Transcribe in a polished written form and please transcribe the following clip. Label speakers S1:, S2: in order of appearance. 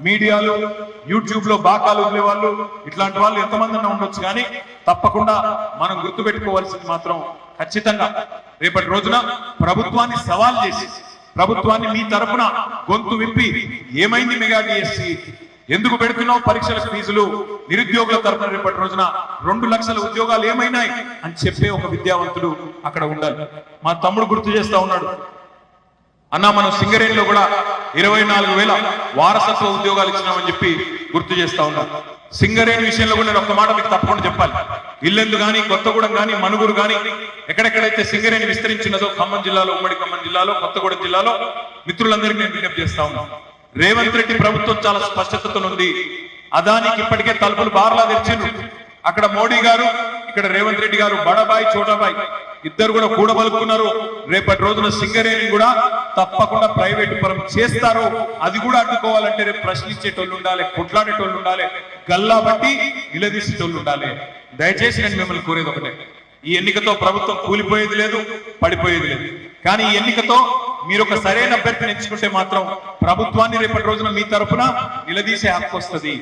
S1: మీడియాలో యూట్యూబ్ లో బాకాలు ఉండే వాళ్ళు ఇట్లాంటి వాళ్ళు ఎంతమంది ఉండొచ్చు, కానీ తప్పకుండా మనం గుర్తుపెట్టుకోవాల్సింది మాత్రం ఖచ్చితంగా రేపటి రోజున ప్రభుత్వాన్ని సవాల్ చేసి ప్రభుత్వాన్ని మీ తరఫున గొంతు విప్పి ఏమైంది మెగా డిఎస్సి, ఎందుకు పెడుతున్నావు పరీక్షల ఫీజులు, నిరుద్యోగుల తరఫున రేపటి రోజున 2 లక్షల ఉద్యోగాలు ఏమైనాయి అని చెప్పే ఒక విద్యావంతుడు అక్కడ ఉండాలి. మా తమ్ముడు గుర్తు చేస్తా ఉన్నాడు, అన్నా మనం సింగరేణిలో కూడా 24,000 వారసత్వ ఉద్యోగాలు ఇచ్చినామని చెప్పి గుర్తు చేస్తా ఉన్నాం. సింగరేణి విషయంలో కూడా నేను ఒక మాట మీకు తప్పకుండా చెప్పాలి. ఇల్లెందు కానీ, కొత్తగూడెం కానీ, మనుగురు కానీ ఎక్కడెక్కడైతే సింగరేణి విస్తరించినదో ఖమ్మం జిల్లాలో, ఉమ్మడి ఖమ్మం జిల్లాలో, కొత్తగూడెం జిల్లాలో మిత్రులందరికీ నేను విజ్ఞప్తి చేస్తా ఉన్నాను. రేవంత్ రెడ్డి ప్రభుత్వం చాలా స్పష్టతతో ఉంది. అదానికి ఇప్పటికే తలుపులు బార్లా తెచ్చిండ్రు. అక్కడ మోడీ గారు, ఇక్కడ రేవంత్ రెడ్డి గారు బడబాయ్ చోటాబాయ్ ఇద్దరు కూడా కూడబలుకున్నారు. రేపటి రోజున సింగరేణి కూడా తప్పకుండా ప్రైవేటు పరం చేస్తారు. అది కూడా అడ్డుకోవాలంటే రేపు ప్రశ్నించేటోళ్ళు ఉండాలి, కొట్లాడేటోళ్ళు ఉండాలి, గల్లా బట్టి నిలదీసేటోళ్ళు ఉండాలి. దయచేసి నేను మిమ్మల్ని కోరేది ఒకటే, ఈ ఎన్నికతో ప్రభుత్వం కూలిపోయేది లేదు, పడిపోయేది లేదు. కానీ ఈ ఎన్నికతో మీరు ఒక సరైన అభ్యర్థిని ఎంచుకుంటే మాత్రం ప్రభుత్వాన్ని రేపటి రోజున మీ తరఫున నిలదీసే హక్కు వస్తుంది.